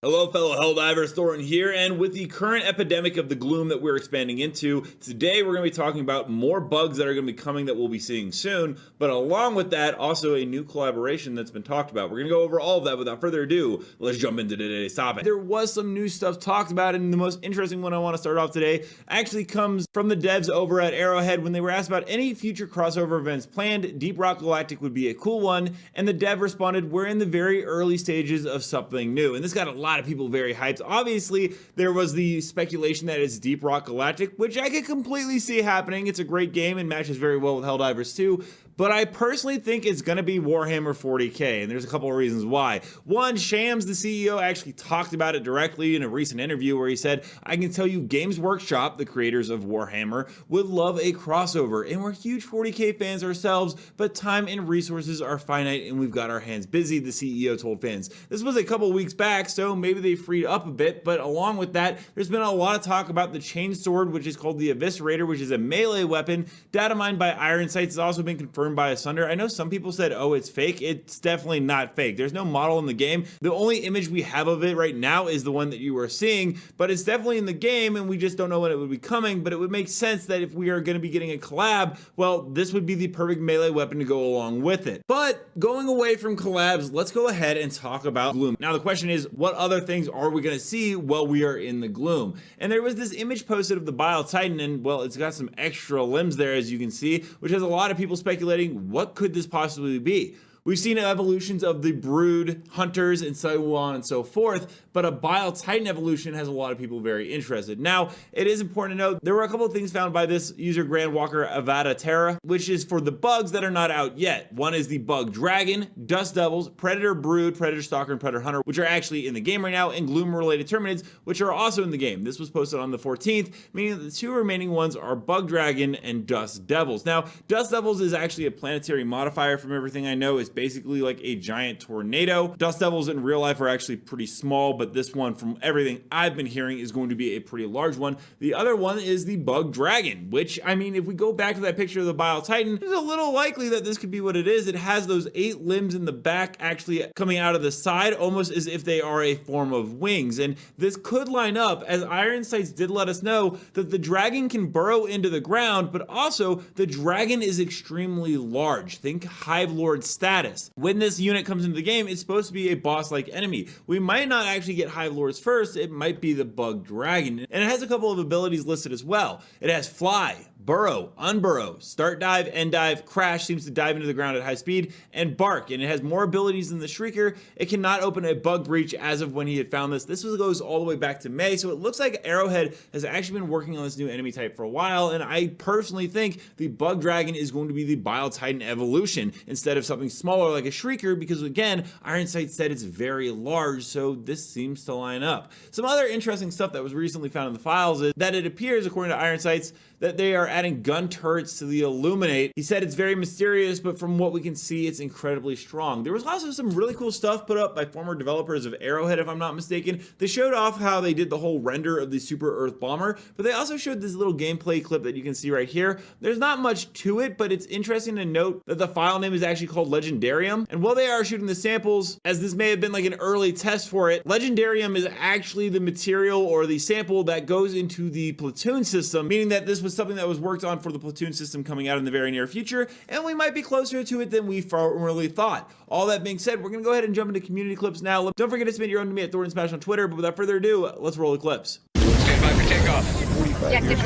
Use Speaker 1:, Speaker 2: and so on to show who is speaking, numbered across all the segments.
Speaker 1: Hello fellow Helldivers, Thornton here, and with the current epidemic of the Gloom that we're expanding into, today we're going to be talking about more bugs that are going to be coming that we'll be seeing soon, but along with that, also a new collaboration that's been talked about. We're going to go over all of that. Without further ado, let's jump into today's topic. There was some new stuff talked about, and the most interesting one I want to start off today actually comes from the devs over at Arrowhead. When they were asked about any future crossover events planned, Deep Rock Galactic would be a cool one, and the dev responded, "We're in the very early stages of something new," and this got a lot of people very hyped. Obviously, there was the speculation that it's Deep Rock Galactic, which I could completely see happening. It's a great game and matches very well with Helldivers 2. But I personally think it's going to be Warhammer 40k, and there's a couple of reasons why. One, Shams, the CEO, actually talked about it directly in a recent interview where he said, "I can tell you Games Workshop, the creators of Warhammer, would love a crossover, and we're huge 40k fans ourselves, but time and resources are finite, and we've got our hands busy," the CEO told fans. This was a couple weeks back, so maybe they freed up a bit, but along with that, there's been a lot of talk about the Chainsword, which is called the Eviscerator, which is a melee weapon. Data mined by Iron Sights has also been confirmed by Asunder. I know some people said, oh, it's fake. It's definitely not fake. There's no model in the game. The only image we have of it right now is the one that you are seeing, but it's definitely in the game, and we just don't know when it would be coming. But it would make sense that if we are going to be getting a collab, well, this would be the perfect melee weapon to go along with it. But going away from collabs, let's go ahead and talk about Gloom. Now, the question is, what other things are we going to see while we are in the Gloom? And there was this image posted of the Bile Titan, and well, it's got some extra limbs there, as you can see, which has a lot of people speculating, what could this possibly be? We've seen evolutions of the Brood Hunters and so on and so forth, but a Bile Titan evolution has a lot of people very interested. Now, it is important to note, there were a couple of things found by this user Grand Walker Avada Terra, which is for the bugs that are not out yet. One is the Bug Dragon, Dust Devils, Predator Brood, Predator Stalker, and Predator Hunter, which are actually in the game right now, and Gloom-related Terminids, which are also in the game. This was posted on the 14th, meaning that the two remaining ones are Bug Dragon and Dust Devils. Now, Dust Devils is actually a planetary modifier from everything I know. It's basically like a giant tornado. Dust Devils in real life are actually pretty small, but this one, from everything I've been hearing, is going to be a pretty large one. The other one is the Bug Dragon, which, I mean, if we go back to that picture of the Bile Titan, it's a little likely that this could be what it is. It has those 8 limbs in the back actually coming out of the side, almost as if they are a form of wings. And this could line up, as Iron Sights did let us know, that the dragon can burrow into the ground, but also the dragon is extremely large. Think Hive Lord status. When this unit comes into the game, it's supposed to be a boss-like enemy. We might not actually get Hive Lords first. It might be the Bug Dragon. And it has a couple of abilities listed as well. It has Fly, Burrow, Unburrow, Start Dive, End Dive, Crash, seems to dive into the ground at high speed, and Bark. And it has more abilities than the Shrieker. It cannot open a bug breach as of when he had found this. This goes all the way back to May, so it looks like Arrowhead has actually been working on this new enemy type for a while, and I personally think the Bug Dragon is going to be the Bile Titan evolution instead of something smaller like a Shrieker, because again, Iron Sight said it's very large, so this seems to line up. Some other interesting stuff that was recently found in the files is that it appears, according to Iron Sights, that they are adding gun turrets to the Illuminate. He said it's very mysterious, but from what we can see, it's incredibly strong. There was also some really cool stuff put up by former developers of Arrowhead, if I'm not mistaken. They showed off how they did the whole render of the Super Earth Bomber, but they also showed this little gameplay clip that you can see right here. There's not much to it, but it's interesting to note that the file name is actually called Legendarium. And while they are shooting the samples, as this may have been like an early test for it, Legendarium is actually the material or the sample that goes into the platoon system, meaning that this was something that was worked on for the platoon system coming out in the very near future, and we might be closer to it than we formerly thought. All that being said, we're going to go ahead and jump into community clips now. Don't forget to submit your own to me at Thornton Smash on Twitter, but without further ado, let's roll the clips.
Speaker 2: Stand by for takeoff.
Speaker 3: Objective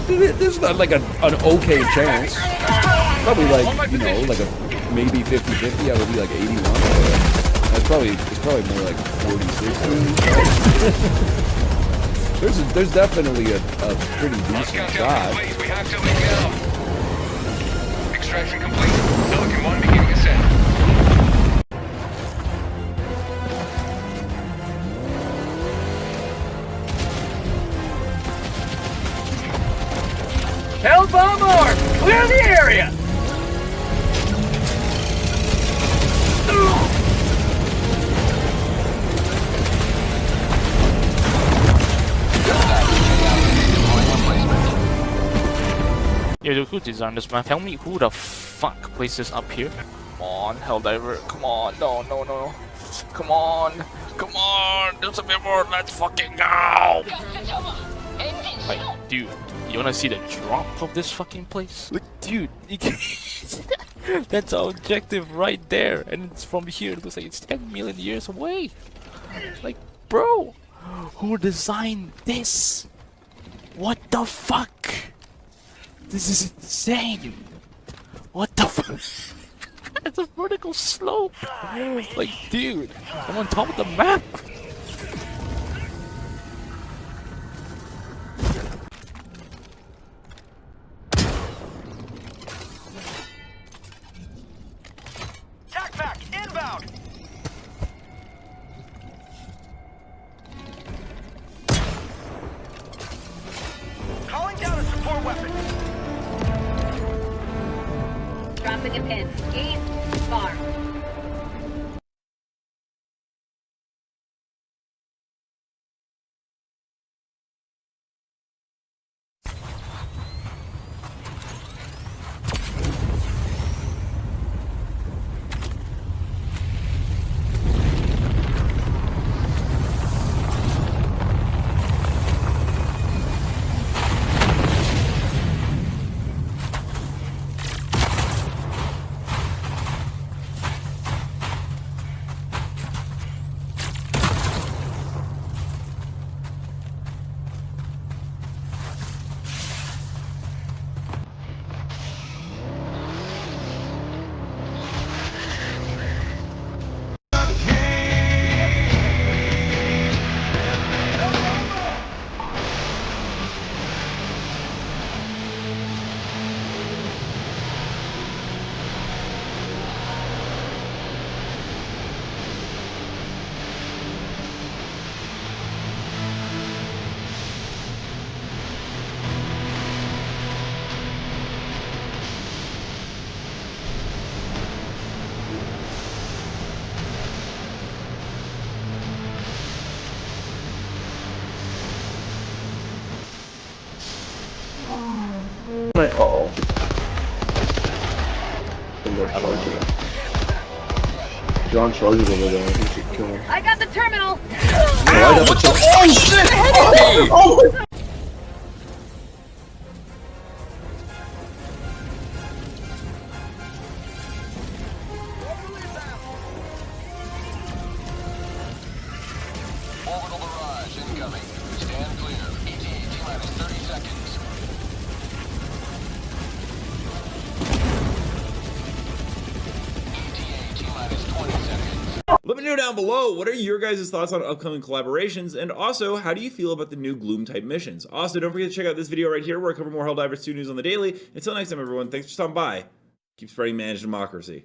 Speaker 3: located.
Speaker 4: This is not like an okay chance. Probably like, you know, like a maybe 50-50. I would be like 81. That's probably, it's probably more like 40-60. There's definitely a pretty decent shot.
Speaker 2: We have to make now. Extraction complete. Pelican 1 beginning ascent.
Speaker 5: Hellbomb arm! Clear the area!
Speaker 6: Yeah, who designed this map? Tell me who the fuck placed this up here? Come on, Helldiver. Come on. No. please. Come on. Come on. There's a bit more. Let's fucking go. Like, dude, you wanna see the drop of this fucking place? Look, dude, you can that's our objective right there. And it's from here. It looks like it's 10 million years away. Like, bro, who designed this? What the fuck? This is insane. What the fuck? It's a vertical slope. Like, dude, I'm on top of the map.
Speaker 5: Back inbound. Calling down a support weapon.
Speaker 3: Dropping a pin. East, far.
Speaker 7: Uh-oh. John charges over there. He should kill him.
Speaker 3: I got the terminal.
Speaker 7: Ow, what the? Oh shit! Oh my!
Speaker 2: Orbital barrage incoming. Stand clear. ETA T-minus 30 seconds. ETA T-minus 20 seconds.
Speaker 1: Let me know down below, what are your guys' thoughts on upcoming collaborations, and also, how do you feel about the new Gloom type missions? Also, don't forget to check out this video right here where I cover more Helldivers 2 news on the daily. Until next time, everyone, thanks for stopping by. Keep spreading managed democracy.